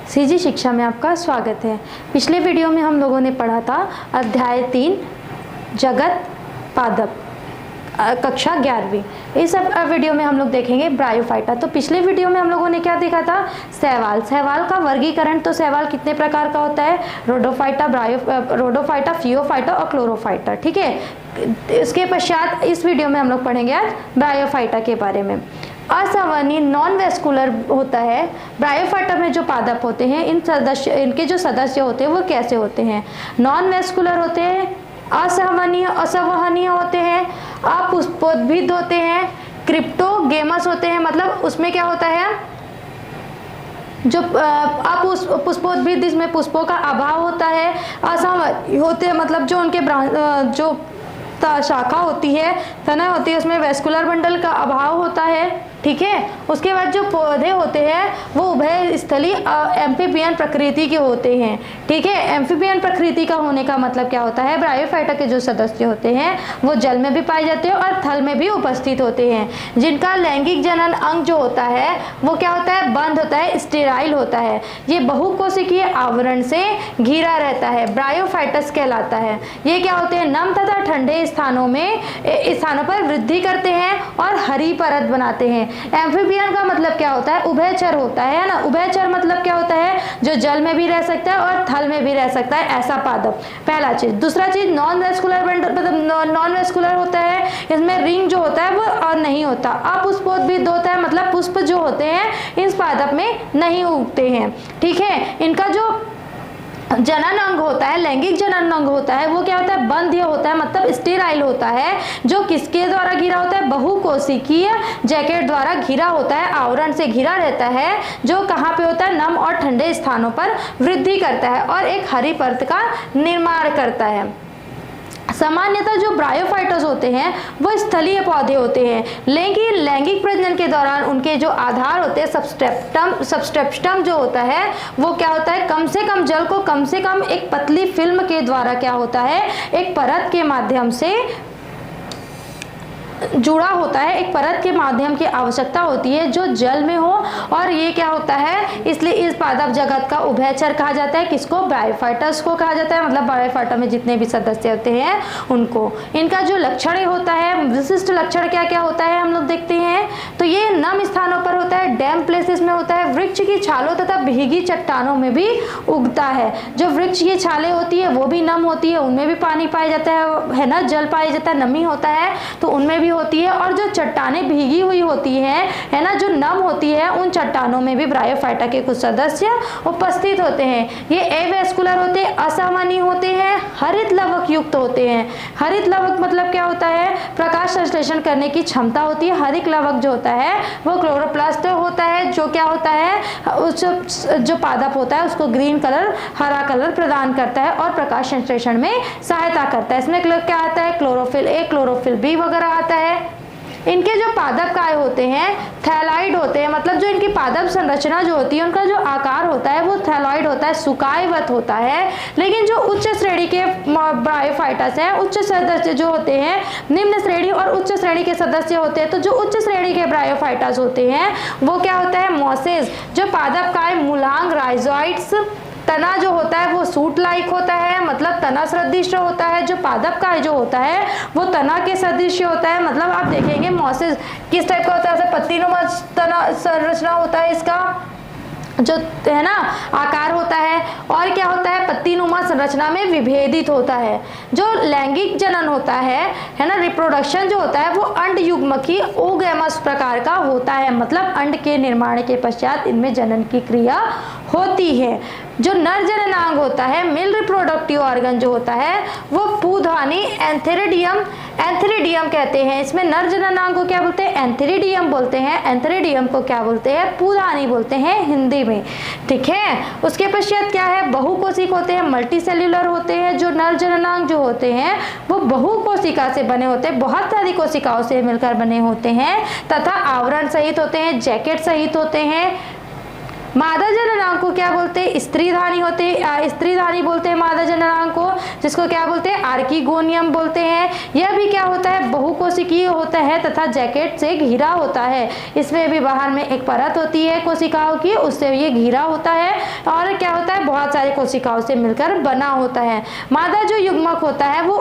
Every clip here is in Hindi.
सीजी शिक्षा में आपका स्वागत है। पिछले वीडियो में हम लोगों ने पढ़ा था अध्याय 3 जगत पादप कक्षा 11वीं। इस वीडियो में हम लोग देखेंगे ब्रायोफाइटा। तो पिछले वीडियो में हम लोगों ने क्या देखा था? शैवाल। शैवाल का वर्गीकरण। तो शैवाल कितने प्रकार का होता है? रोडोफाइटा, रोडोफाइटा, फियोफाइटा और क्लोरोफाइटा। ठीक है। इसके पश्चात इस वीडियो में हम लोग पढ़ेंगे आज ब्रायोफाइटा के बारे में। असंवर्णीय नॉन वेस्कुलर होता है। ब्रायोफाइटा में जो पादप होते हैं इनके जो सदस्य होते हैं वो कैसे होते हैं? नॉन वेस्कुलर होते हैं, असंवहनीय होते हैं, अपुष्पोद्भिद होते हैं, क्रिप्टोगेमस होते हैं। मतलब उसमें क्या होता है, जो पुष्पोद्भिद इसमें पुष्पों का अभाव होता है। असंवहनीय होते हैं मतलब जो उनके जो शाखा होती है, तना होती है, उसमें वेस्कुलर बंडल का अभाव होता है। ठीक है। उसके बाद जो पौधे होते हैं वो उभयस्थली एम्फीबियन प्रकृति के होते हैं। ठीक है। एम्फीबियन प्रकृति का होने का मतलब क्या होता है? ब्रायोफाइटा के जो सदस्य होते हैं वो जल में भी पाए जाते हैं और थल में भी उपस्थित होते हैं। जिनका लैंगिक जनन अंग जो होता है वो क्या होता है? बंद होता है, स्टेराइल होता है। ये बहुकोशिकीय आवरण से घिरा रहता है, ब्रायोफाइटस कहलाता है। ये क्या होते हैं? नम तथा ठंडे स्थानों पर वृद्धि करते हैं और हरी परत बनाते हैं। एम्फीबियन का मतलब क्या होता है? उभयचर होता है ना। उभयचर मतलब क्या होता है? जो जल में भी रह सकता है और थल में भी रह सकता है, ऐसा पादप। पहला चीज। दूसरा चीज, नॉन वेस्कुलर मतलब नॉन वेस्कुलर होता है। इसमें रिंग जो होता है वो नहीं होता। अपुष्पोद्भिद होता है मतलब पुष्प जो होते हैं इस पादप में नहीं उगते हैं। ठीक है। इनका जो जनन अंग होता है, लैंगिक जनन अंग होता है, वो क्या होता है? बंध्य होता है मतलब स्टेराइल होता है। जो किसके द्वारा घिरा होता है? बहुकोशिकीय जैकेट द्वारा घिरा होता है, आवरण से घिरा रहता है, जो कहाँ पे होता है? नम और ठंडे स्थानों पर वृद्धि करता है और एक हरी परत का निर्माण करता है। सामान्यतः जो ब्रायोफाइटस होते हैं वो स्थलीय पौधे होते हैं, लेकिन लैंगिक प्रजनन के दौरान उनके जो आधार होते हैं सबस्ट्रेप्टम जो होता है वो क्या होता है? कम से कम जल को कम से कम एक पतली फिल्म के द्वारा क्या होता है? एक परत के माध्यम से जुड़ा होता है। एक परत के माध्यम की आवश्यकता होती है जो जल में हो। और ये क्या होता है? इसलिए इस पादप जगत का उभयचर कहा जाता है। किसको? ब्रायोफाइटस को कहा जाता है। मतलब ब्रायोफाइटा में जितने भी सदस्य होते हैं उनको। इनका जो लक्षण होता है, विशिष्ट लक्षण क्या क्या होता है हम लोग देखते हैं। तो ये नम स्थानों पर होता है, डैम प्लेसेस में होता है, वृक्ष की छालों तथा भीगी चट्टानों में भी उगता है। जो वृक्ष की छालें होती है वो भी नम होती है, उनमें भी पानी पाया जाता है ना, जल पाया जाता है, नमी होता है तो उनमें भी होती है। और जो चट्टानें भीगी हुई होती हैं है ना, जो नम होती है, उन चट्टानों में भी ब्रायोफाइटा के कुछ सदस्य उपस्थित होते हैं। ये एवेस्कुलर होते हैं, असंवहनीय होते हैं, हरित लवक युक्त होते हैं। हरित लवक मतलब क्या होता है? प्रकाश संश्लेषण करने की क्षमता होती है। हरित लवक जो होता है वो क्लोरोप्लास्ट होता है, जो क्या होता है? उस जो पादप होता है उसको ग्रीन कलर, हरा कलर प्रदान करता है और प्रकाश संश्लेषण में सहायता करता है। इसमें क्या आता है? क्लोरोफिल ए, क्लोरोफिल बी वगैरह आता है। इनके जो पादप काय होते हैं थैलाइड होते हैं। मतलब जो इनकी पादप संरचना जो होती है उनका जो आकार होता है वो थैलाइड होता है, सुकायवत होता है। लेकिन जो उच्च श्रेणी के ब्रायोफाइटस हैं, उच्च सदस्य जो होते हैं, निम्न श्रेणी और उच्च श्रेणी के सदस्य होते हैं। तो जो उच्च श्रेणी के ब्रायोफाइटस होते हैं वो क्या होता है? मॉसेस। जो पादप काय मूलांग, राइजोइड्स, तना जो होता है वो सूट लाइक होता है मतलब तना सदृश होता है। जो पादप का जो होता है वो तना के सदृश होता है। मतलब आप देखेंगे मॉसेस किस टाइप का होता है? पत्तीनुमा तना संरचना होता है इसका, जो है ना आकार होता है। और क्या होता है? पत्तीनुमा संरचना में विभेदित होता है। जो लैंगिक जनन होता है ना, रिप्रोडक्शन जो होता है वो अंड युग्मकी ओगैमस प्रकार का होता है। मतलब अंड के निर्माण के पश्चात इनमें जनन की क्रिया होती है। जो नर जननांग होता है, मेल रिप्रोडक्टिव ऑर्गन जो होता है वो पूधानी एंथेरिडियम कहते हैं। इसमें नर जननांग को क्या बोलते हैं? एंथेरिडियम बोलते हैं। एंथेरिडियम को क्या बोलते हैं? पूधानी बोलते हैं हिंदी में। ठीक है। उसके पश्चात क्या है? बहुकोशिक होते हैं, मल्टी सेल्यूलर होते हैं। जो नर जननांग जो होते हैं वो बहुकोशिका से बने होते हैं, बहुत सारी कोशिकाओं से मिलकर बने होते हैं तथा आवरण सहित होते हैं, जैकेट सहित होते हैं। मादा जननांग को क्या बोलते हैं? स्त्रीधानी होते हैं, स्त्रीधानी बोलते हैं मादा जननांग को, जिसको क्या बोलते हैं? आर्किगोनियम बोलते हैं। यह भी क्या होता है? बहुकोशिकीय होता है तथा जैकेट से घिरा होता है। इसमें भी बाहर में एक परत होती है कोशिकाओं की, उससे ये घिरा होता है और क्या होता है? बहुत सारी कोशिकाओं से मिलकर बना होता है। मादा जो युग्मक होता है वो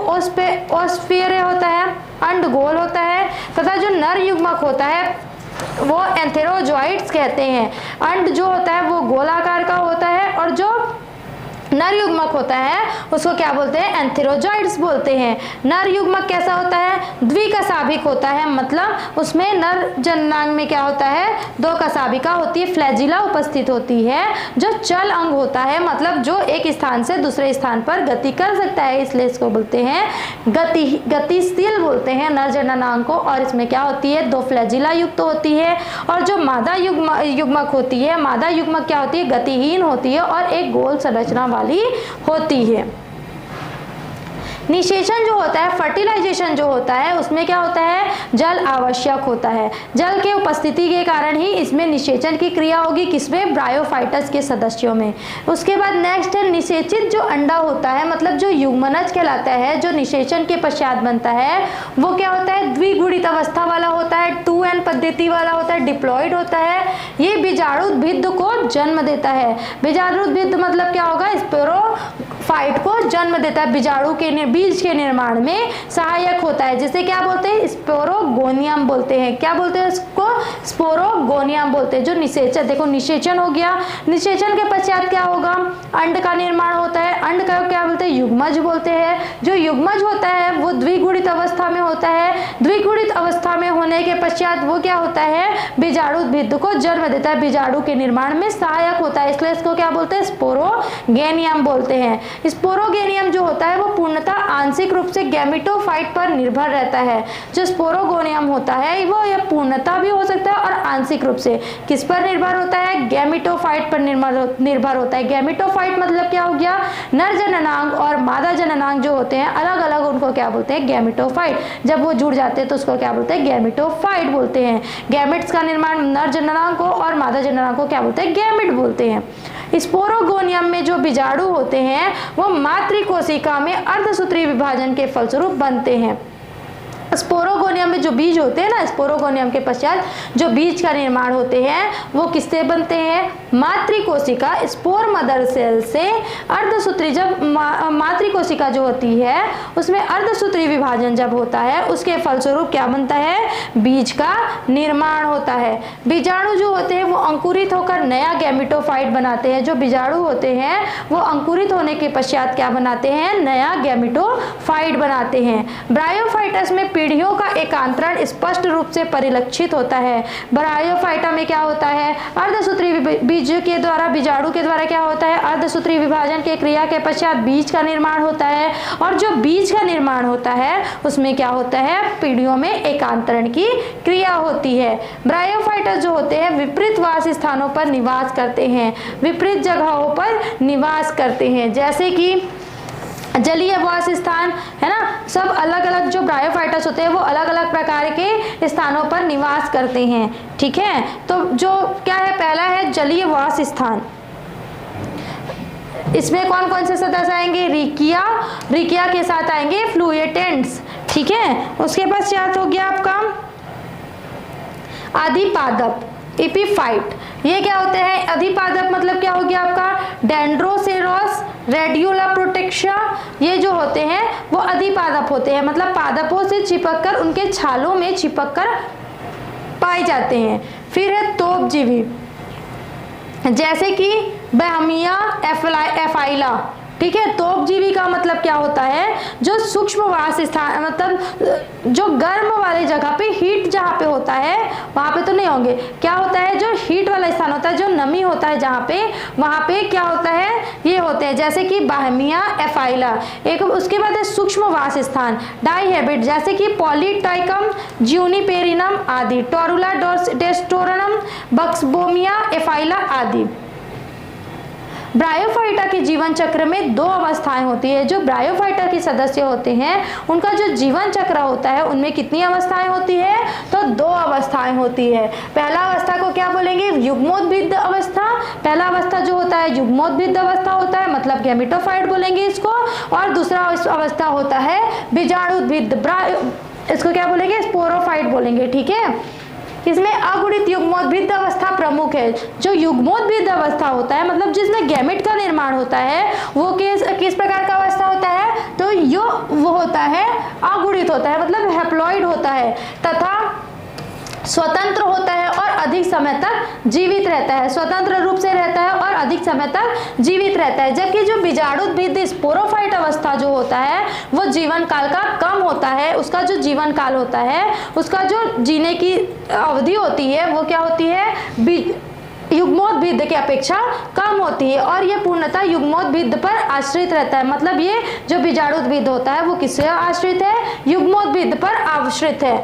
ओस्फेयर होता है, अंडगोल होता है, तथा जो नर युग्मक होता है वो एंथेरोजॉइड्स कहते हैं। अंड जो होता है वो गोलाकार का होता है और जो नर युग्मक होता है उसको क्या बोलते हैं? एंथेरोजॉइड्स बोलते हैं। नर युग्मक कैसा होता है? द्विकशाभिक होता है, मतलब उसमें नर जननांग में क्या होता है? दो कशाभिका होती है, फ्लैजिला उपस्थित होती है, जो चल अंग होता है, मतलब जो एक स्थान से दूसरे स्थान पर गति कर सकता है, इसलिए इसको बोलते हैं गतिशील बोलते हैं नर जननांग को। और इसमें क्या होती है? दो फ्लैजिला युक्त होती है। और जो मादा युग्मक होती है, मादा युग्मक क्या होती है? गतिहीन होती है और एक गोल संरचना वाली होती है। निषेचन जो होता है, फर्टिलाइजेशन जो होता है, उसमें क्या होता है? जल आवश्यक होता है। जल के उपस्थिति के कारण ही इसमें निषेचन की क्रिया होगी। किसमें? ब्रायोफाइटस के सदस्यों में। उसके बाद नेक्स्ट है निषेचित जो अंडा होता है, मतलब जो युग्मनज कहलाता है, जो निषेचन के पश्चात बनता है, वो क्या होता है? द्विगुणित अवस्था वाला होता है, 2n पद्धति वाला होता है, डिप्लॉइड होता है। ये बीजाणुद्भिद को जन्म देता है। बीजाणुद्भिद मतलब क्या होगा? स्पोरोफाइट को जन्म देता है, बीजाणु के बीज के निर्माण में सहायक होता है, जिसे क्या बोलते हैं? स्पोरोगोनियम बोलते हैं। क्या बोलते हैं उसको? स्पोरोगोनियम बोलते हैं। जो निषेचन, देखो निषेचन हो गया, निषेचन के पश्चात क्या होगा? अंड का निर्माण होता है। अंड का क्या बोलते हैं? युग्मज बोलते हैं। जो युग्मज होता है वो द्विगुणित अवस्था में होता है। द्विगुणित अवस्था में होने के पश्चात वो क्या होता है? बीजाणुद्भिद को जन्म देता है, बीजाणु के निर्माण में सहायक होता है, इसलिए इसको क्या बोलते हैं? स्पोरोगेनियम बोलते हैं। स्पोरोगेनियम जो होता है वो पूर्णतः आंशिक रूप से गैमेटोफाइट पर निर्भर रहता है। जो स्पोरोगोनियम होता है वो यह पूर्णतः भी हो सकता है और आंशिक रूप से किस पर निर्भर होता है? गैमेटोफाइट पर निर्भर होता है। गैमेटोफाइट मतलब क्या हो गया? नर जननांग और मादा जननांग जो होते हैं अलग अलग, उनको क्या बोलते हैं? गैमेटोफाइट। जब वो जुड़ जाते हैं तो उसको क्या बोलते हैं? गैमेटोफाइट बोलते हैं। गैमेट्स का निर्माण नर जननांग को और मादा जननांग को क्या बोलते हैं? गैमेट बोलते हैं। स्पोरोगोनियम में जो बीजाणु होते हैं वो मातृकोशिका में अर्धसूत्री विभाजन के फलस्वरूप बनते हैं। स्पोरोगोनियम में जो बीज होते हैं ना, स्पोरोगोनियम के पश्चात जो बीज का निर्माण होते हैं वो किससे बनते हैं? मातृकोशिका, स्पोर मदर सेल से अर्धसूत्री, जब मातृकोशिका जो होती है उसमें अर्धसूत्री विभाजन जब होता है उसके फलस्वरूप क्या बनता है? बीज का निर्माण होता है। बीजाणु जो होते हैं वो अंकुरित होकर नया गैमेटोफाइट बनाते हैं। जो बीजाणु होते हैं वो अंकुरित होने के पश्चात क्या बनाते हैं? नया गैमेटोफाइट बनाते हैं। ब्रायोफाइटस में पीढ़ियों का एकांतरण स्पष्ट रूप से परिलक्षित होता है। ब्रायोफाइटा में क्या होता है? अर्धसूत्री बीज के द्वारा, बीजाणु के द्वारा क्या होता है? अर्धसूत्री विभाजन के क्रिया के पश्चात बीज का निर्माण होता है और जो बीज का निर्माण होता है उसमें क्या होता है? पीढ़ियों में एकांतरण की क्रिया होती है। ब्रायोफाइटस जो होते हैं विपरीत वास स्थानों पर निवास करते हैं, विपरीत जगहों पर निवास करते हैं, जैसे कि जलीय वास स्थान है ना, सब अलग अलग जो ब्रायोफाइटस होते हैं वो अलग अलग प्रकार के स्थानों पर निवास करते हैं। ठीक है, तो जो क्या है? पहला है जलीय वास स्थान। इसमें कौन कौन से सदस्य आएंगे? रिकिया के साथ आएंगे फ्लूएटेंट्स। ठीक है, उसके पश्चात हो गया आपका अधिपादप, एपीफाइट। ये क्या होते हैं? अधिपादप मतलब क्या हो गया आपका? डेंड्रोसेरोस, रेडियोला प्रोटेक्शा, ये जो होते हैं वो अधिपादप होते हैं, मतलब पादपों से चिपककर उनके छालों में चिपककर पाए जाते हैं। फिर है तोपजीवी, जैसे कि बहमिया एफाइला। ठीक है, तोपजीवी का मतलब क्या होता है? जो सूक्ष्म वास स्थान, मतलब जो गर्म वाले जगह पे, हीट जहाँ पे होता है वहाँ पे तो नहीं होंगे। क्या होता है? जो हीट वाला स्थान होता है, जो नमी होता है जहाँ पे, वहाँ पे क्या होता है? ये होते हैं, जैसे कि बहमिया एफाइला। एक उसके बाद है सूक्ष्म वास स्थान डाइहेबिट, जैसे कि पॉलीटाइकम, ज्यूनिपेरिनम आदि, टोरुला डेस्टोरनम, बक्सबोमिया एफाइला आदि। ब्रायोफाइटा के जीवन चक्र में 2 अवस्थाएं होती है। जो ब्रायोफाइटा के सदस्य होते हैं उनका जो जीवन चक्र होता है उनमें कितनी अवस्थाएं होती है? तो 2 अवस्थाएं होती है। पहला अवस्था को क्या बोलेंगे? युग्मोद्भिद अवस्था। पहला अवस्था जो होता है युग्मोद्भिद अवस्था होता है, मतलब गैमेटोफाइट बोलेंगे इसको। और दूसरा अवस्था होता है बीजाणुद्भिद, इसको क्या बोलेंगे? स्पोरोफाइट बोलेंगे। ठीक है, इसमें अगुणित युग्मोद्भिद अवस्था प्रमुख है। जो युग्मोद्भिद अवस्था होता है, मतलब जिसमें गैमेट का निर्माण होता है, वो किस प्रकार का अवस्था होता है? तो वो होता है अगुणित होता है, मतलब हैप्लॉइड होता है तथा स्वतंत्र होता है और अधिक समय तक जीवित रहता है। स्वतंत्र रूप से रहता है और अधिक समय तक जीवित रहता है। जबकि जो बीजाणुद्भिद स्पोरोफाइट अवस्था जो होता है वो जीवन काल का कम होता है। उसका जो जीवन काल होता है, उसका जो जीने की अवधि होती है वो क्या होती है? युग्मोद्भिद की अपेक्षा कम होती है और ये पूर्णतः युग्मोद्भिद पर आश्रित रहता है। मतलब ये जो बीजाणुद्भिद होता है वो किससे आश्रित है? युग्मोद्भिद पर आश्रित है।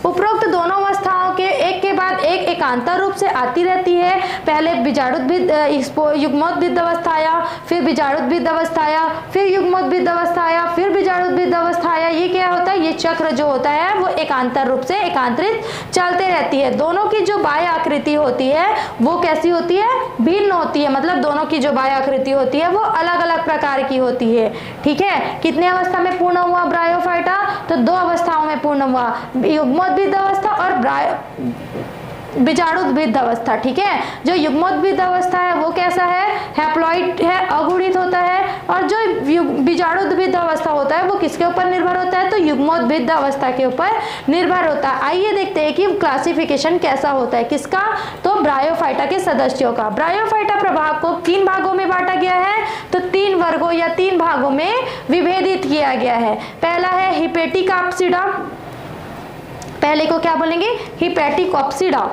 उपरोक्त दोनों अवस्थाओं के एक के बाद एक एकांतर रूप से आती रहती है। पहले बीजाणुद्भिद युग्मोद्भिद अवस्था आया, फिर बीजाणुद्भिद अवस्था आया, फिर युग्मोद्भिद अवस्था आया, फिर बीजाणुद्भिद अवस्था आया। ये क्या होता है? ये चक्र जो होता है वो एकांतर रूप से एकांतरित चलते रहती है। दोनों की जो बाह्य आकृति होती है वो कैसी होती है? भिन्न होती है। मतलब दोनों की जो बाह्य आकृति होती है वो अलग अलग प्रकार की होती है। ठीक है, कितने अवस्था में पूर्ण हुआ ब्रायोफाइटा? तो 2 अवस्थाओं में पूर्ण हुआ, युग्मोद्भिद अवस्था और बीजाणुद्भिद अवस्था। ठीक है, जो युग्मोद्भिद अवस्था है वो कैसा है? हैप्लॉइड है, अगुणित होता है। और जो बीजाणुद्भिद अवस्था होता है वो किसके ऊपर निर्भर होता है? तो युग्मोद्भिद अवस्था के ऊपर निर्भर होता है। आइए देखते हैं कि क्लासिफिकेशन कैसा होता है। किसका? तो ब्रायोफाइटा के सदस्यों का। ब्रायोफाइटा प्रभाग को 3 भागों में बांटा गया है। तो 3 वर्गों या 3 भागों में विभेदित किया गया है। पहला है हिपेटिकाप्सिडा। पहले को क्या बोलेंगे? हिपेटिकोप्सिडा।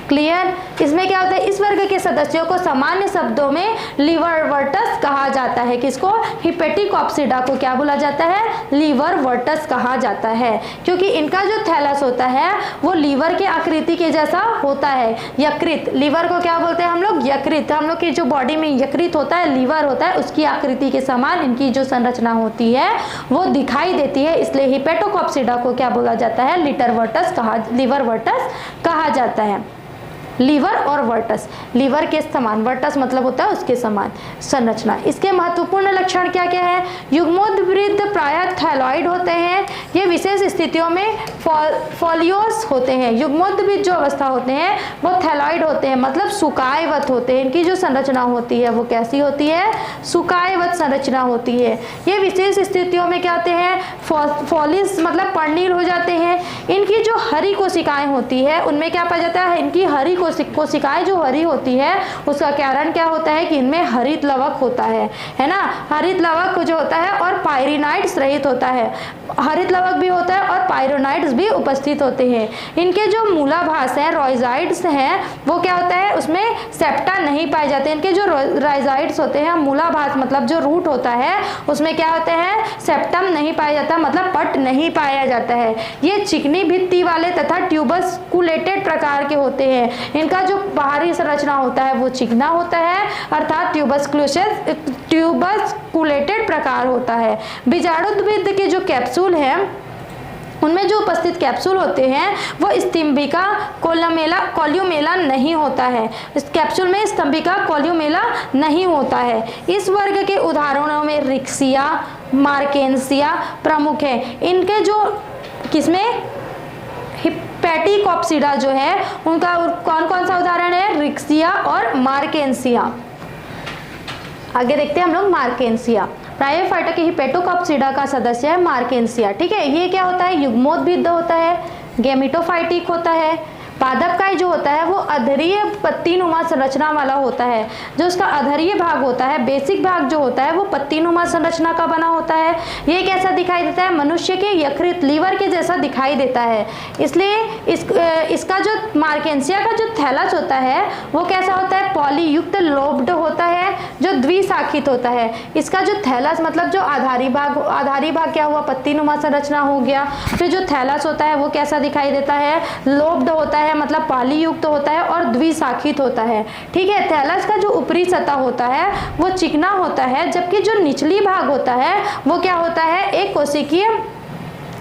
क्लियर? इसमें क्या होता है? इस वर्ग के सदस्यों को सामान्य शब्दों में लीवरवर्टस कहा जाता है। किसको? हिपेटिकोप्सिडा को क्या बोला जाता है? लीवरवर्टस कहा जाता है, क्योंकि इनका जो थैलस होता है वो लीवर के आकृति के जैसा होता है। यकृत, लीवर को क्या बोलते हैं हम लोग? यकृत। हम लोग की जो बॉडी में यकृत होता है, लीवर होता है, उसकी आकृति के समान इनकी जो संरचना होती है वो दिखाई देती है। इसलिए हिपेटिकोप्सिडा को क्या बोला जाता है? लीवरवर्टस कहा जाता है। लीवर और वर्टस, लीवर के समान, वर्टस मतलब होता है उसके समान संरचना। इसके महत्वपूर्ण लक्षण क्या क्या है? युग्मोद्भिद प्रायः थैलॉइड होते हैं। ये विशेष स्थितियों में फोलियोस होते हैं। युग्मोद्भिद जो अवस्था होते हैं वो थैलॉइड होते हैं, मतलब सुकायवत होते हैं। इनकी जो संरचना होती है वो कैसी होती है? सुकायवत संरचना होती है। ये विशेष स्थितियों में क्या होते हैं? फॉलिस मतलब पर्णील हो जाते हैं। इनकी जो हरी कोशिकाएं होती है उनमें क्या पाया जाता है? इनकी हरी कोशिकाएं जो हरी होती है उसका कारण क्या होता है? कि इनमें हरित लवक होता है ना? हरित लवक जो होता है और पायरिनाइड्स रहित होता है। हरित लवक भी होता है और पायरिनाइड्स भी उपस्थित होते हैं। इनके जो मूलाभास हैं, रॉइजाइड्स हैं, वो क्या होता है? उसमें सेप्टा नहीं पाए जाते। इनके जो रॉइजाइड्स होते हैं, मूलाभास मतलब जो रूट होता है उसमें क्या होते हैं? सेप्टम नहीं पाया जाता, मतलब पट नहीं पाया जाता है। ये चिकनी भित्ति वाले तथा ट्यूबस्कुलेटेड प्रकार के होते हैं। इनका जो बाहरी संरचना होता है वो चिकना होता है, अर्थात ट्यूबस्कुलेटेड प्रकार होता है। बीजाणुद्भिद के जो कैप्सूल है उनमें जो उपस्थित कैप्सूल होते हैं वो स्तंभिका कॉल्यूमेला नहीं होता है। इस कैप्सूल में स्तंभिका कॉल्यूमेला नहीं होता है। इस वर्ग के उदाहरणों में रिक्सिया, मार्केंसिया प्रमुख है। इनके जो किसमें? हिपेटिकोप्सिडा जो है उनका कौन कौन सा उदाहरण है? रिक्सिया और मार्केंसिया। आगे देखते हैं हम लोग मार्केंसिया। ब्रायोफाइटा के हिपेटिकोप्सिडा का सदस्य है मार्केंसिया। ठीक है, ये क्या होता है? युग्मोद्भिद होता है, गैमेटोफाइटिक होता है। पादप का जो होता है वो अधरीय पत्तीनुमा संरचना वाला होता है। जो उसका अधरीय भाग होता है, बेसिक भाग जो होता है वो पत्तीनुमा संरचना का बना होता है। ये कैसा दिखाई देता है? मनुष्य के यकृत, लीवर के जैसा दिखाई देता है। इसलिए इसका जो मार्केंसिया का जो थैलस होता है वो कैसा होता है? पॉलीयुक्त लोब्ड होता है जो द्विशाखित होता है। इसका जो थैलस मतलब जो आधारी भाग क्या हुआ, पत्तीनुमा संरचना हो गया। फिर जो थैलस होता है वो कैसा दिखाई देता है, लोब्ड होता है मतलब पॉलीयुक्त होता है और द्विशाखित होता है। ठीक है, थैलस का जो ऊपरी सतह होता है वो चिकना होता है, जबकि जो निचली भाग होता है वो क्या होता है, एक कोशिकीय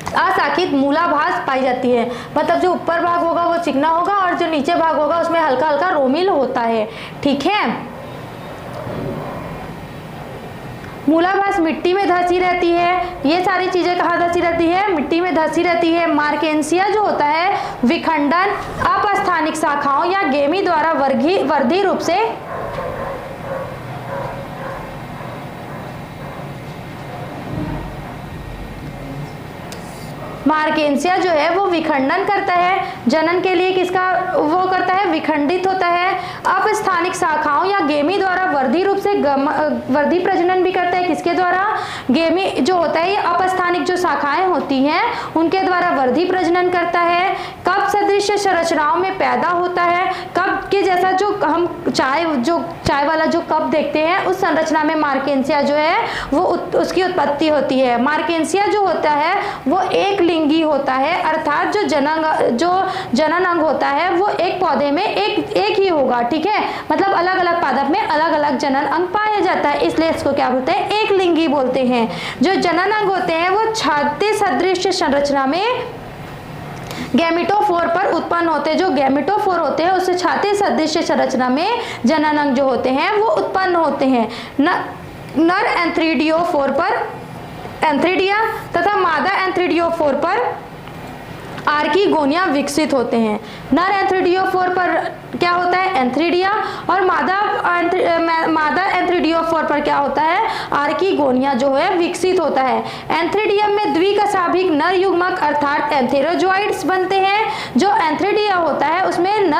अशाखित मूलाभास पाई जाती है। मतलब जो ऊपर भाग होगा वो चिकना होगा और जो नीचे भाग होगा उसमें हल्का हल्का रोमिल होता है। ठीक है, मूलाभास मिट्टी में धंसी रहती है। ये सारी चीजें कहाँ धंसी रहती है, मिट्टी में धंसी रहती है। मार्केंसिया जो होता है विखंडन अपस्थानिक शाखाओं या गेमी द्वारा वर्धी रूप से मार्केंसिया जो है वो विखंडन करता है, जनन के लिए किसका वो करता है, विखंडित होता है। अपस्थानिक शाखाओं या गेमी द्वारा वर्धी रूप से वर्धी प्रजनन भी करता है। किसके द्वारा, गेमी जो होता है ये अपस्थानिक जो शाखाएं होती हैं उनके द्वारा वर्धी प्रजनन करता है। कप सदृश संरचनाओं में पैदा होता है। कप के जैसा जो हम चाय वाला जो कप देखते हैं उस संरचना में मार्केंसिया जो है वो उसकी उत्पत्ति होती है। मार्केंसिया जो होता है वो एक लिंगी होता है, अर्थात जो जनन अंग होता है वो एक पौधे में एक ही होगा। ठीक है, मतलब अलग अलग पादप में अलग अलग जनन अंग पाया जाता है, इसलिए इसको क्या बोलते हैं, एक लिंगी बोलते हैं। जो जनन अंग होते हैं वो छाती सदृश संरचना में गैमेटोफोर पर उत्पन्न होते हैं। जो गैमेटोफोर होते हैं उससे छाती सदृश संरचना में जनन अंग जो होते हैं वो उत्पन्न होते हैं। नर एंथ्रीडियोफोर पर एंथ्रीडिया तथा मादा एंथ्रीडियोफोर पर आर्कीगोनिया विकसित होते हैं। नर एंथ्रीडियोफोर पर क्या होता है, एंथ्रीडिया, और मादा एंथ्रीडियोफोर पर क्या होता है, आर्कीगोनिया जो है विकसित होता है। एंथ्रीडियम में द्विकशाभिक नर युग्मक अर्थात एंथेरोजोइड्स बनते हैं। जो एंथ्रीडिया होता है उसमें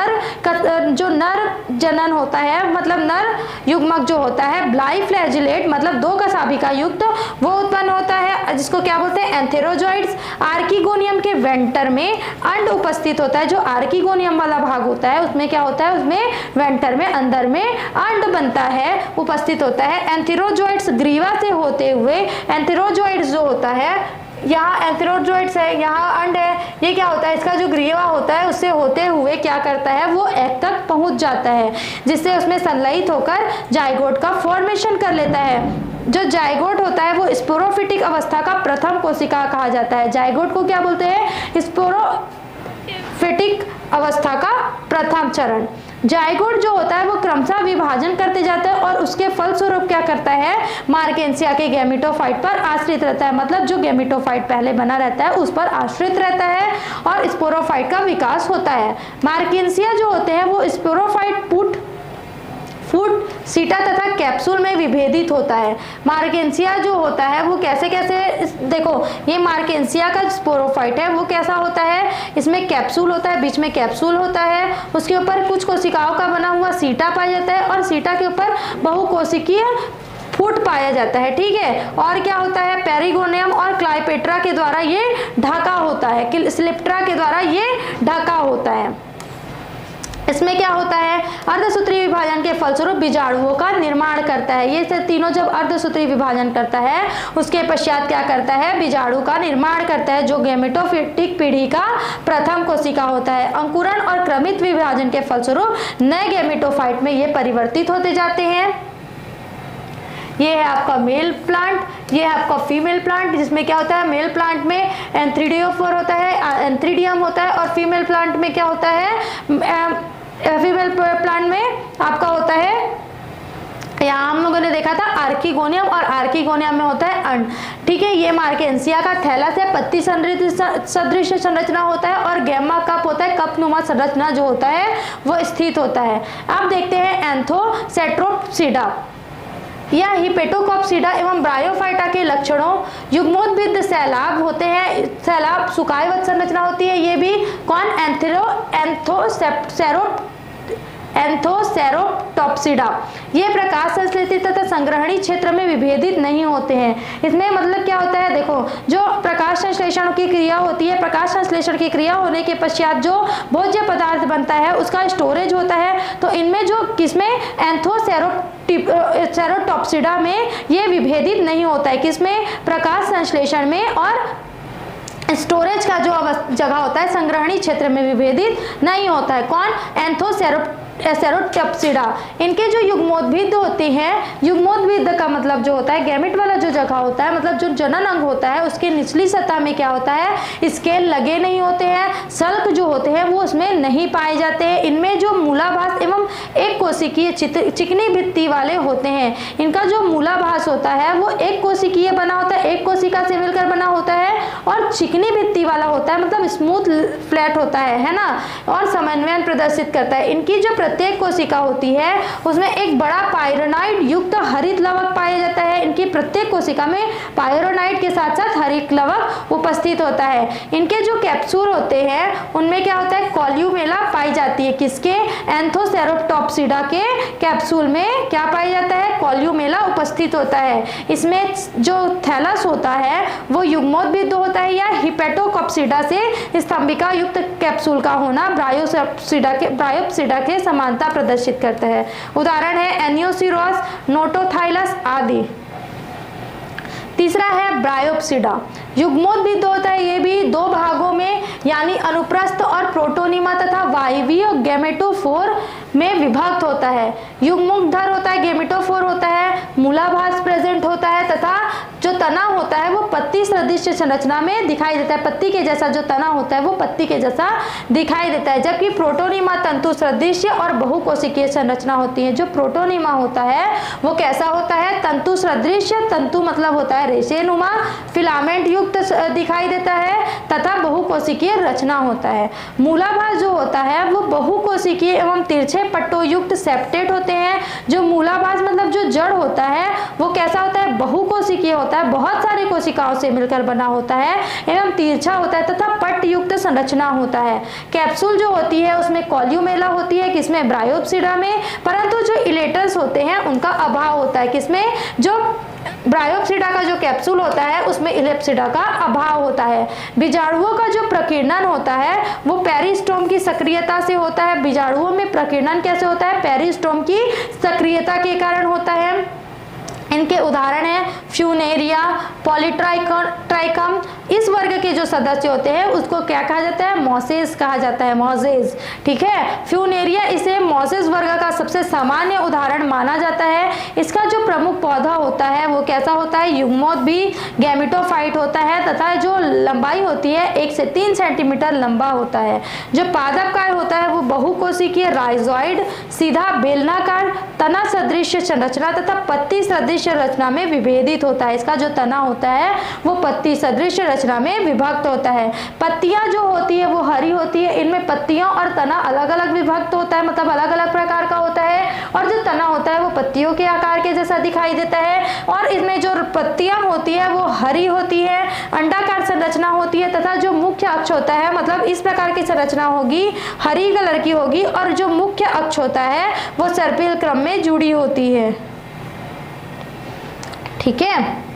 जो नर जनन होता है मतलब नर युग्मक जो होता है ब्लाइफ्लैजिलेट मतलब दो कशाभिका युक्त वो उत्पन्न होता है, जिसको क्या बोलते हैं, एंथेरोजोइड्स। आर्कीगोनियम के वेंटर में अंड उपस्थित होता है। जो आर्कीगोनियम वाला भाग होता है उसमें क्या होता है, उसमें वेंटर में अंदर में अंड बनता है, उपस्थित होता है। एंथेरोजोइड्स ग्रीवा से होते हुए एंथेरोजोइड्स जो होता है, यहाँ एंथेरोजोइड्स है, यहाँ अंड है, ये क्या होता है, इसका जो ग्रीवा होता है उससे होते हुए क्या करता है, वो एग तक पहुंच जाता है, जिससे उसमें संलयित होकर जाइगोट का फॉर्मेशन कर लेता है। जो जाइगोट होता है वो स्पोरोफिटिक अवस्था का प्रथम कोशिका कहा जाता है। जाइगोट को क्या बोलते हैं, स्पोरोफिटिक अवस्था का प्रथम चरण। जाइगोट जो होता है वो क्रमशः विभाजन करते जाता है और उसके फलस्वरूप क्या करता है, मार्केंसिया के गैमेटोफाइट पर आश्रित रहता है। मतलब जो गैमेटोफाइट पहले बना रहता है उस पर आश्रित रहता है और स्पोरोफाइट का विकास होता है। मार्केंसिया जो होते हैं वो स्पोरोफाइट फूट सीटा तथा कैप्सूल में विभेदित होता है। मार्केंसिया जो होता है वो कैसे देखो, ये मार्केंसिया का स्पोरोफाइट है वो कैसा होता है, इसमें कैप्सूल होता है, बीच में कैप्सूल होता है, उसके ऊपर कुछ कोशिकाओं का बना हुआ सीटा पाया जाता है और सीटा के ऊपर बहुकोशिकीय फूट पाया जाता है। ठीक है, और क्या होता है, पेरिगोनियम और क्लाइपेट्रा के द्वारा ये ढका होता है, स्लिप्ट्रा के द्वारा ये ढका होता है। इसमें क्या होता है, अर्धसूत्री विभाजन के फलस्वरूप बीजाणुओं का निर्माण करता है। ये तीनों जब अर्धसूत्री विभाजन करता है उसके पश्चात क्या करता है, बीजाणु का निर्माण करता है, जो गैमेटोफिटिक पीढ़ी का प्रथम कोशिका होता है। अंकुरण और क्रमित विभाजन के फलस्वरूप नए गैमेटोफाइट में ये परिवर्तित होते जाते हैं। ये है आपका मेल प्लांट, ये है आपका फीमेल प्लांट, जिसमें क्या होता है, मेल प्लांट में एंथ्रीडियोफोर होता है, एंथ्रीडियम होता है, और फीमेल प्लांट में क्या होता है, फीमेल प्लांट में आपका होता है, यहाँ हम लोगों ने देखा था आर्कीगोनियम, और आर्कीगोनियम में होता है अंड। ठीक है, ये मार्केंसिया का थैलस है, पत्ती सदृश संरचना होता है, और गैमा कप होता है, कपनुमा संरचना जो होता है वो स्थित होता है। अब देखते हैं एंथोसेट्रोप्सिडा या हिपेटोकॉप्सिडा एवं ब्रायोफाइटा के लक्षणों। युग्मोद्भिद सैलाब होते हैं, सैलाब सुकायवत संरचना होती है। ये भी कौन, एंथोसेरोटॉप्सिडा। ये प्रकाश संश्लेषित तथा संग्रहणी क्षेत्र में विभेदित नहीं होते हैं। इसमें मतलब क्या होता है, देखो जो प्रकाश संश्लेषण की क्रिया होती है, प्रकाश संश्लेषण की क्रिया होने के पश्चात जो भोज्य पदार्थ बनता है उसका स्टोरेज होता है। तो इनमें जो किसमें एंथोसेरोटॉप्सिडा में ये विभेदित नहीं होता है, किसमें प्रकाश संश्लेषण में, और स्टोरेज का जो जगह होता है संग्रहणी क्षेत्र में विभेदित नहीं होता है। कौन? एंथोसेरोटॉप्सिडा। इनके जो युग्मोद्भिद होते हैं, युग्मोद्भिद का मतलब जो होता है गैमेट वाला जो जगह होता है, मतलब जो जनन अंग होता है उसके निचली सतह में क्या होता है, स्केल लगे नहीं होते हैं, सल्क जो होते हैं वो उसमें नहीं पाए जाते हैं। इनमें जो मूलाभास एवं एक कोशिकीय चिकनी भित्ति वाले होते हैं। इनका जो मूलाभास होता है वो एक कोशिकीय बना होता है, एक कोशिका से मिलकर बना होता है, और चिकनी भित्ति वाला होता है, मतलब स्मूथ फ्लैट होता है ना, और समन्वयन प्रदर्शित करता है। इनकी जो प्रत्येक कोशिका होती है उसमें एक बड़ा पाइरोनाइड युक्त हरित लवक पाया जाता है। इनकी प्रत्येक कोशिका में पाइरोनाइड के साथ साथ हरित लवक उपस्थित होता है। इनके जो कैप्सूल होते हैं उनमें क्या होता है, कॉल्यूमेला पाई जाती है। किसके? एंथोसेरोटॉप्सिडा के कैप्सूल में क्या पाया जाता है, कॉल्यूमेला उपस्थित होता है। इसमें जो थैलस होता है वो युग्मोद्भिद होता है, या हिपेटोकॉप्सिडा से स्तंभिका युक्त कैप्सूल का होना ब्रायोप्सिडा के समानता प्रदर्शित करता है। उदाहरण है एनियोसिरोस, नोटोथाइलस आदि। तीसरा है ब्रायोप्सिडा। युग्मोद्भिद होता है, ये भी दो भागों में यानी अनुप्रस्थ और प्रोटोनिमा तथा वायवीय गैमेटोफोर में विभक्त होता है। युग्मोद्भर होता है, गैमेटोफोर होता है, मूलाभास प्रेजेंट होता है, तथा जो तना होता है वो पत्ती सदृश संरचना में दिखाई देता है। पत्ती के जैसा जो तना होता है वो पत्ती के जैसा दिखाई देता है, जबकि प्रोटोनिमा तंतु सदृश और बहुकोशिकीय संरचना होती है। जो प्रोटोनिमा होता है वो कैसा होता है, तंतु सदृश, तंतु मतलब होता है रेशेनुमा, फिलामेंट युक्त दिखाई देता है, तथा बहुकोशिकीय रचना होता है। मूलाभास जो होता है वो बहुकोशिकीय एवं तिरछे पट्टों युक्त सेप्टेट होते हैं। जो मूलाभास मतलब जो जड़ होता है वो कैसा होता है, बहुकोशिकीय होता है, बहुत सारी कोशिकाओं से मिलकर बना होता है, एवं तिरछा होता है तथा पट्ट युक्त संरचना होता है। कैप्सूल जो होती है उसमें कॉल्यूमेला होती है, किसमें? ब्रायोप्सिडा में, परंतु जो इलेटर्स होते हैं उनका अभाव होता है। किसमें? जो ब्रायोप्सिडा का जो कैप्सूल होता है उसमें इलेप्सिडा का अभाव होता है। बीजाणुओं का जो प्रकीर्णन होता है वो पेरिस्टोम की सक्रियता से होता है। बीजाणुओं में प्रकीर्णन कैसे होता है, पेरिस्टोम की सक्रियता के कारण होता है। इनके उदाहरण हैं फ्यूनेरिया, पॉलीट्राइकम। इस वर्ग के जो सदस्य होते हैं उसको क्या कहा जाता है, मॉसेस कहा जाता है, मॉसेस। ठीक है, फ्यूनेरिया इसे मॉसेस वर्ग का सबसे सामान्य उदाहरण माना जाता है। इसका जो प्रमुख पौधा होता है वो कैसा होता है, युग्मोद्भिद गैमेटोफाइट होता है, तथा जो लंबाई होती है 1 से 3 सेंटीमीटर लंबा होता है। जो पादपकाय होता है वो बहुकोशिकीय राइजोइड, सीधा बेलनाकार तना सदृश संरचना तथा पत्ती सदृश रचना में विभेदित होता है। इसका जो तना होता है वो पत्ती सदृश रचना में विभक्त होता है। पत्तियां जो होती है वो हरी होती है। इनमें पत्तियों और तना अलग अलग विभक्त होता है, मतलब अलग अलग प्रकार का होता है, और जो तना होता है वो पत्तियों के आकार के जैसा दिखाई देता है। और इसमें जो पत्तियां होती है वो हरी होती है, अंडाकार संरचना होती है, तथा जो मुख्य अक्ष होता है मतलब इस प्रकार की संरचना होगी, हरी कलर की होगी, और जो मुख्य अक्ष होता है वो सर्पिल क्रम में जुड़ी होती है। ठीक है,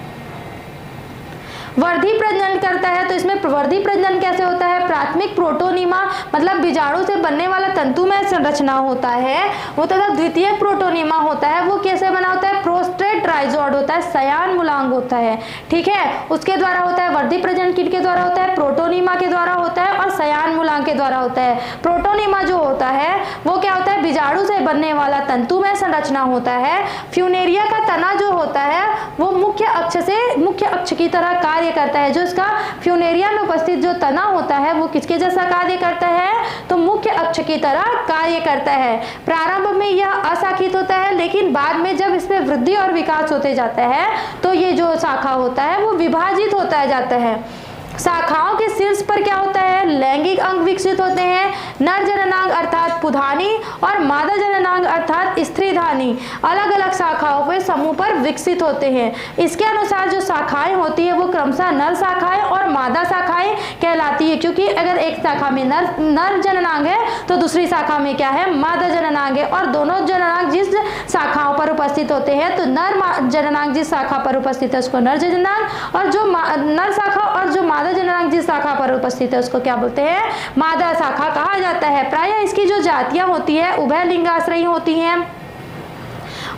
वर्धी प्रजनन करता है, तो इसमें वर्धी प्रजनन कैसे होता है, प्राथमिक प्रोटोनिमा मतलब बीजाणु से बनने वाला तंतुमय संरचना होता है वो, तथा द्वितीय प्रोटोनिमा होता है वो कैसे बना होता है, प्रोस्टेट राइजोइड होता है, शयान मूलांग होता है। ठीक है, उसके द्वारा होता है। वर्धी प्रजनन किसके द्वारा होता है, प्रोटोनिमा के द्वारा होता है, और शयान मूलांग के द्वारा होता है। प्रोटोनिमा जो होता है वो क्या होता है, बीजाणु से बनने वाला तंतुमय संरचना होता है। फ्यूनेरिया का तना जो होता है वो मुख्य अक्ष की तरह कार्य करता है। जो इसका फ्यूनेरिया में उपस्थित जो तना होता है वो किसके जैसा कार्य करता है, तो मुख्य अक्ष की तरह कार्य करता है। प्रारंभ में यह अशाखित होता है, लेकिन बाद में जब इसमें वृद्धि और विकास होते जाता है तो ये जो शाखा होता है वो विभाजित होता जाता है। शाखाओं के शीर्ष पर क्या होता है, लैंगिक अंग विकसित होते हैं। नर जननांग अर्थात पुधानी और मादा जननांग अर्थात स्त्रीधानी अलग अलग शाखाओं पर समूह पर विकसित होते हैं। इसके अनुसार जो शाखाएं होती है वो क्रमशः नर शाखाएं और मादा शाखाएं कहलाती है, क्योंकि अगर एक शाखा में नर जननांग है तो दूसरी शाखा में क्या है, मादा जननांग है। और दोनों जननांग जिस शाखाओं पर उपस्थित होते हैं तो नर जननांग जिस शाखा पर उपस्थित है उसको नर जननांग, और जो नर शाखा और जो मादा जननांग जिस शाखा पर उपस्थित है उसको क्या बोलते हैं, मादा शाखा कहा जाता है। प्रायः इसकी जो जातियां होती है उभय लिंगाश्रयी होती हैं।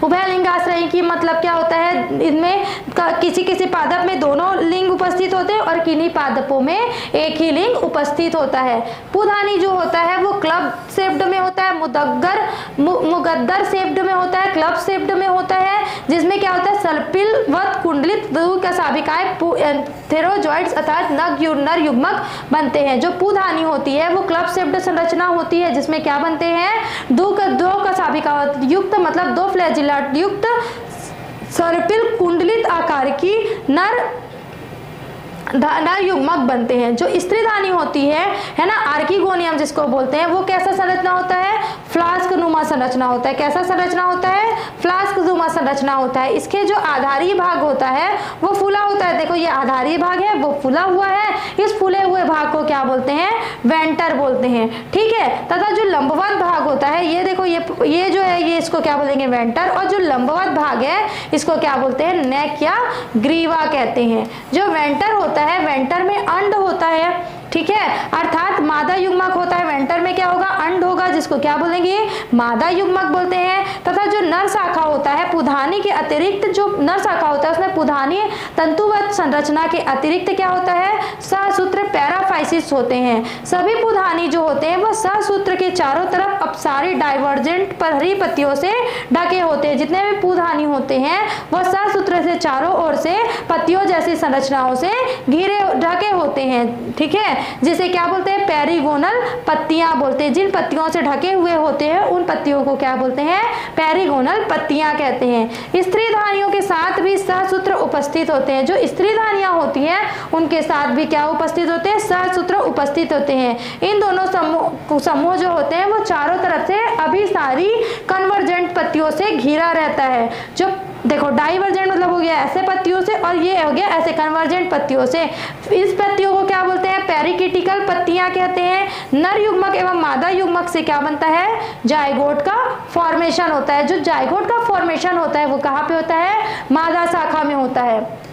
उभय लिंगाश्रयी की मतलब क्या होता है, इनमें किसी किसी पादप में दोनों लिंग उपस्थित होते हैं और किन्हीं पादपों में एक ही लिंग उपस्थित होता है। पुधानी जो होता है वो क्लब शेप्ड में होता है, मुगद्दर शेप्ड में होता है, क्लब शेप्ड में होता है, जिसमें क्या होता है, सर्पिलवत कुंडलित कशाभिकाएं थेरोजॉइड्स अर्थात नर युग्मक बनते हैं। जो पुधानी होती है वो क्लब शेप्ड संरचना होती है, जिसमें क्या बनते हैं, दो कशाभिका युक्त मतलब दो फ्लैजिला युक्त सर्पिल कुंडलित आकार की नर युग्मक बनते हैं। जो स्त्रीधानी होती है ना, आर्किगोनियम जिसको बोलते हैं, वो कैसा संरचना होता है, फ्लास्क नुमा संरचना होता है। कैसा संरचना होता है, फ्लास्क नुमा संरचना होता है। इसके जो आधारी भाग होता है वो फूला होता है। देखो ये आधारी भाग है वो फूला हुआ है, इस फूले हुए भाग को क्या बोलते हैं, वेंटर बोलते हैं, ठीक है। तथा जो लंबवत भाग होता है, ये देखो ये जो है ये इसको क्या बोलेंगे, वेंटर, और जो लंबवत भाग है इसको क्या बोलते हैं, नेक या ग्रीवा कहते हैं। जो वेंटर होता है, वेंटर में अंड होता है, ठीक है, अर्थात मादा युग्मक होता है। वेंटर में क्या होगा, अंड होगा, जिसको क्या बोलेंगे, मादा युग्मक बोलते हैं। तथा जो नर शाखा होता है, पुधानी के अतिरिक्त जो नर शाखा होता है उसमें पुधानी तंतुवत संरचना के अतिरिक्त क्या होता है, सहसूत्र पैराफाइसिस होते हैं। सभी पुधानी जो होते हैं वो सहसूत्र के चारों तरफ अपसारी डाइवर्जेंट परिपत्तियों से ढके होते हैं। जितने भी पुधानी होते हैं वह सहसूत्र से चारों ओर से पत्तियों जैसी संरचनाओं से घिरे ढके होते हैं, ठीक है, जिसे क्या बोलते हैं, पेरिगोनल पत्तियां बोलते हैं। जिन पत्तियों से ढके हुए होते हैं उन पत्तियों को क्या बोलते हैं, पेरिगोनल पत्तियां कहते हैं। स्त्रीधानियों के साथ भी सहसूत्र उपस्थित होते हैं। जो स्त्रीधानियां होती हैं उनके साथ भी क्या उपस्थित होते हैं, सहसूत्र उपस्थित होते हैं। इन दोनों समूह जो होते हैं वो चारों तरफ से अभिसारी कन्वर्जेंट पत्तियों से घिरा रहता है। जो देखो डाइवर्जेंट मतलब हो गया ऐसे पत्तियों से, और ये हो गया ऐसे कन्वर्जेंट पत्तियों से। इस पत्तियों को क्या बोलते हैं, पेरिकिटिकल पत्तियां कहते हैं। नर युग्मक एवं मादा युग्मक से क्या बनता है, जाइगोट का फॉर्मेशन होता है। जो जाइगोट का फॉर्मेशन होता है वो कहाँ पे होता है, मादा शाखा में होता है,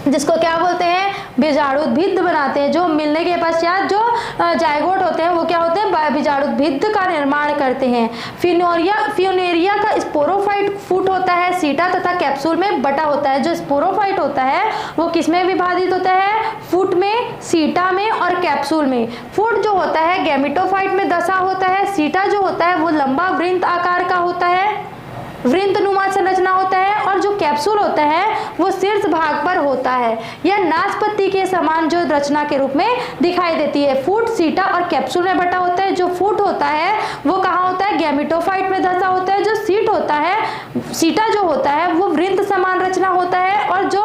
जिसको क्या बोलते हैं, बीजाणुद्भिद बनाते हैं। जो मिलने के पश्चात जो जाइगोट होते हैं वो क्या होते हैं, बीजाणुद्भिद का निर्माण करते हैं। फ्यूनेरिया का स्पोरोफाइट फूट होता है, सीटा तथा कैप्सूल में बटा होता है। जो स्पोरोफाइट होता है वो किसमें विभाजित होता है, फूट में, सीटा में और कैप्सूल में। फूट जो होता है गैमेटोफाइट में दशा होता है। सीटा जो होता है वो लंबा वृत्त आकार का होता है, वृंतनुमा संरचना होता है। और जो कैप्सूल होता है वो शीर्ष भाग पर होता है। यह नाशपत्ती के समान जो रचना के रूप में दिखाई देती है। फूट, सीटा और कैप्सूल में बटा होता है। जो फूट होता है वो कहाँ होता है, गैमेटोफाइट में धंसा होता है। जो सीट होता है, सीटा जो होता है वो वृंत समान रचना होता है। और जो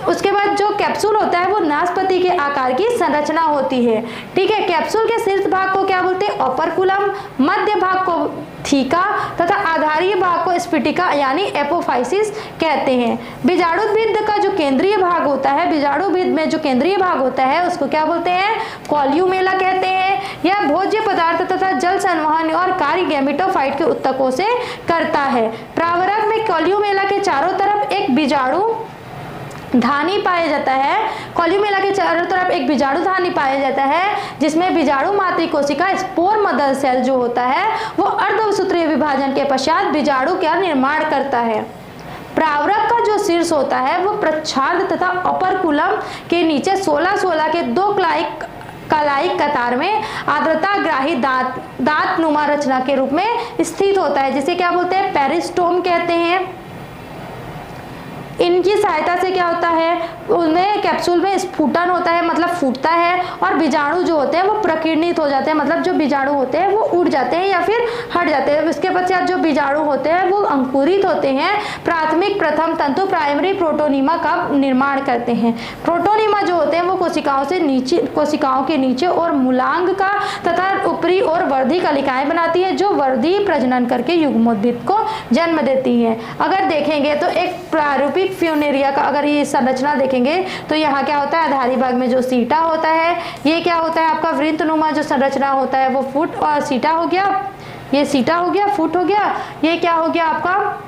उसके बाद जो कैप्सूल होता है वो नाशपत्ती के आकार की संरचना होती है, ठीक है। कैप्सूल के शीर्ष भाग को क्या बोलते हैं, ओपर्कुलम, मध्य भाग को थीका तथा आधारीय भाग को स्फटिका यानी एपोफाइसिस कहते हैं। बीजाणुद्भिद का जो केंद्रीय भाग होता है, बीजाणुद्भिद में जो केंद्रीय भाग होता है उसको क्या बोलते हैं, कॉल्यूमेला कहते हैं। यह भोज्य पदार्थ तथा जल संवहन और कार्य गैमेटोफाइट के उत्तकों से करता है। प्रावरक में कॉल्यूमेला के चारों तरफ एक बीजाणु धानी पाया जाता है। कॉल्यूमेला के चारों तरफ एक बीजाणु धानी पाया जाता है, जिसमें बीजाणु मातृ कोशिका स्पोर मदर सेल जो होता है वो अर्धसूत्रीय विभाजन के पश्चात बीजाणु का निर्माण करता है। प्रावरक का जो शीर्ष होता है वो प्रच्छाद तथा ओपर्कुलम के नीचे 16 के दो कलाइक कतार में आर्द्रताग्राही दांत नुमा रचना के रूप में स्थित होता है, जिसे क्या बोलते हैं, पेरिस्टोम कहते हैं। इनकी सहायता से क्या होता है, उनमें कैप्सूल में स्फुटन होता है, मतलब फूटता है, और बीजाणु जो होते हैं वो प्रकीर्णित हो जाते हैं, मतलब जो बीजाणु होते हैं वो उड़ जाते हैं या फिर हट जाते हैं। इसके पश्चात जो बीजाणु होते हैं वो अंकुरित होते हैं, प्राथमिक प्रथम तंतु प्राइमरी प्रोटोनीमा का निर्माण करते हैं। प्रोटोनीमा जो होते हैं वो कोशिकाओं से नीचे, कोशिकाओं के नीचे और मूलांग का तथा ऊपरी और वर्धी कलिकाएं बनाती है, जो वर्धी प्रजनन करके युग्मोद्भिद को जन्म देती है। अगर देखेंगे तो एक प्रारूपिक फ्यूनेरिया का अगर ये संरचना देखेंगे तो यहाँ क्या होता है, आधारी भाग में जो सीटा होता है, ये क्या होता है आपका वृंतनुमा जो संरचना होता है वो फुट और सीटा हो गया, ये सीटा हो गया, फुट हो गया, ये क्या हो गया आपका,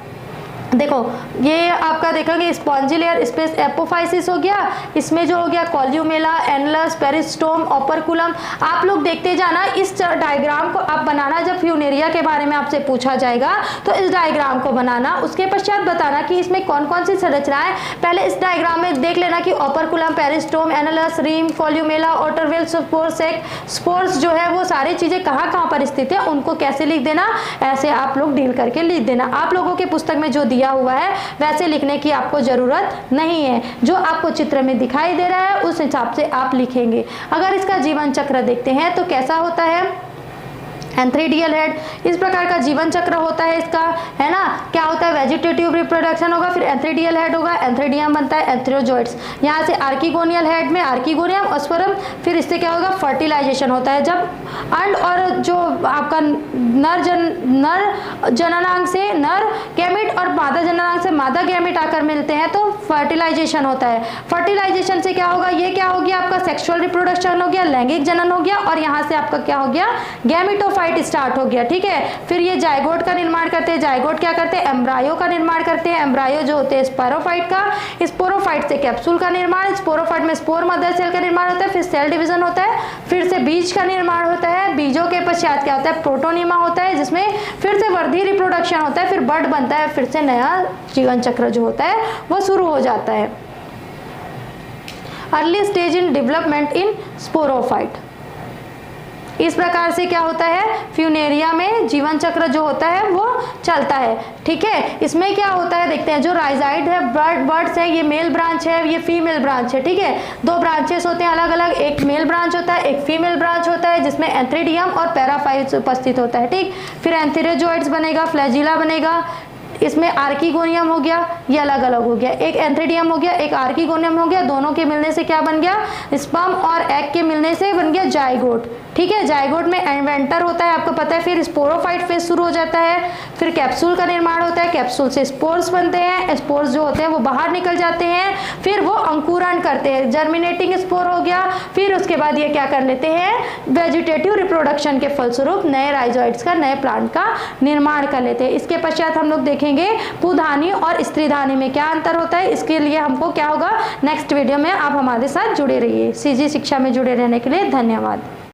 देखो ये आपका देखेंगे स्पॉन्जी लेयर स्पेस एपोफाइसिस हो गया, इसमें जो हो गया कॉल्यूमेला, एनलस, पेरिस्टोम, ओपरकुलम। आप लोग देखते जाना, इस डायग्राम को आप बनाना, जब फ्यूनेरिया के बारे में आपसे पूछा जाएगा तो इस डायग्राम को बनाना, उसके पश्चात बताना कि इसमें कौन कौन सी संरचनाएं, पहले इस डायग्राम में देख लेना कि operculum, peristome, annulus, rim, columella, outer wall, spores जो है वो सारी चीजें कहाँ कहाँ पर स्थित है, उनको कैसे लिख देना, ऐसे आप लोग डील करके लिख देना। आप लोगों के पुस्तक में जो दिया हुआ है वैसे लिखने की आपको जरूरत नहीं है, जो आपको चित्र में दिखाई दे रहा है उस हिसाब से आप लिखेंगे। अगर इसका जीवन चक्र देखते हैं तो कैसा होता है, एंथ्रीडियल हेड, इस प्रकार का जीवन चक्र होता है इसका, है ना। क्या होता है, वेजिटेटिव रिप्रोडक्शन होगा, फिर एंथ्रीडियल हेड होगा, एंथ्रीडियम बनता है, एंथ्रोजोइट्स, यहाँ से आर्किगोनियल हेड में आर्किगोनियम, ऑस्फोरम, फिर इससे क्या होगा, फर्टिलाइजेशन होता है। जब अंड और जो आपका नर जननांग से नर गैमेट और मादा जननांग से मादा गैमेट आकर मिलते हैं तो फर्टिलाइजेशन होता है। फर्टिलाइजेशन से क्या होगा, ये क्या हो गया आपका सेक्सुअल रिप्रोडक्शन हो गया, लैंगिक जनन हो गया, और यहाँ से आपका क्या हो गया, गैमेटोफाइट स्टार्ट हो गया, ठीक है। फिर ये जाइगोट का निर्माण करते हैं, जाइगोट क्या करते हैं, एम्ब्रायो का निर्माण करते हैं, एम्ब्रायो जो होते हैं स्पोरोफाइट का, स्पोरोफाइट से कैप्सूल का निर्माण, स्पोरोफाइट में स्पोर मदर सेल का निर्माण होता है, फिर सेल डिवीजन होता है, फिर से बीज का निर्माण होता है, बीजों के पश्चात क्या होता है, प्रोटोनीमा होता है, जिसमें फिर से वर्धी रिप्रोडक्शन होता है, फिर बड बनता है, फिर से नया जीवन चक्र जो होता है वो शुरू हो जाता है। Early stage in development in sporophyte, इस प्रकार से क्या होता है, फ्यूनेरिया में जीवन चक्र जो होता है वो चलता है, ठीक है। इसमें क्या होता है देखते हैं, जो राइजाइड है, बर्ड्स है, ये मेल ब्रांच है, ये फीमेल ब्रांच है, ठीक है। दो ब्रांचेस होते हैं अलग अलग, एक मेल ब्रांच होता है, एक फीमेल ब्रांच होता है, जिसमें एंथ्रीडियम और पैराफाइट्स उपस्थित होता है, ठीक। फिर एंथेरोजोइड्स बनेगा, फ्लैजिला बनेगा, इसमें आर्किगोनियम हो गया, ये अलग अलग हो गया, एक एंथ्रीडियम हो गया, एक आर्किगोनियम हो गया, दोनों के मिलने से क्या बन गया, स्पर्म और एग के मिलने से बन गया जाइगोट, ठीक है। जाइगोट में इन्वेंटर होता है, आपको पता है। फिर स्पोरोफाइट फेज शुरू हो जाता है, फिर कैप्सूल का निर्माण होता है, कैप्सूल से स्पोर्स बनते हैं, स्पोर्स जो होते हैं वो बाहर निकल जाते हैं, फिर वो अंकुरण करते हैं, जर्मिनेटिंग स्पोर हो गया, फिर उसके बाद ये क्या कर लेते हैं, वेजिटेटिव रिप्रोडक्शन के फलस्वरूप नए राइजोइड्स का, नए प्लांट का निर्माण कर लेते हैं। इसके पश्चात हम लोग देखेंगे पुधानी और स्त्रीधानी में क्या अंतर होता है। इसके लिए हमको क्या होगा, नेक्स्ट वीडियो में आप हमारे साथ जुड़े रहिए। सीजी शिक्षा में जुड़े रहने के लिए धन्यवाद।